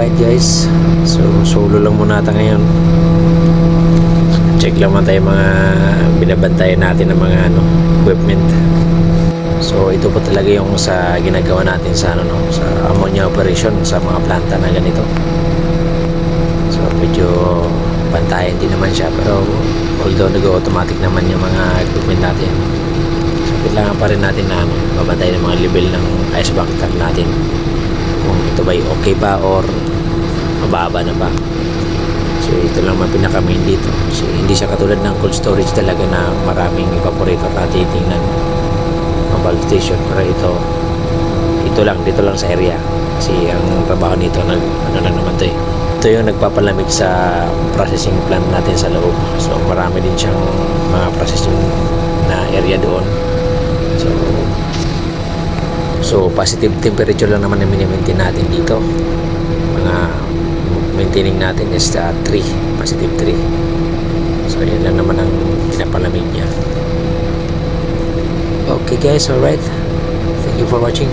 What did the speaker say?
Alright guys, so solo lang muna natin ngayon. Check lang tayo mga binabantayan natin ng mga equipment. So ito po talaga yung sa ginagawa natin sa sa ammonia operation sa mga planta na ganito. So medyo bantayan din naman siya, pero although nag-automatic naman yung mga equipment natin, so kailangan pa rin natin na babantay ng mga level ng ice bank tank natin, kung ito ba okay ba or mababa na ba. So ito lang man pinaka main dito, kasi hindi siya katulad ng cold storage talaga na maraming evaporator na titingnan ang valve station. Pero dito lang sa area, kasi ang trabaho nito lang naman to ito yung nagpapalamig sa processing plant natin sa loob. So marami din siyang mga processing na area doon. So positive temperature lang naman na mini-maintain natin dito. Mga maintaining natin is 3, positive 3. So yan lang naman ang pinapalamig niya. Okay guys, alright, thank you for watching.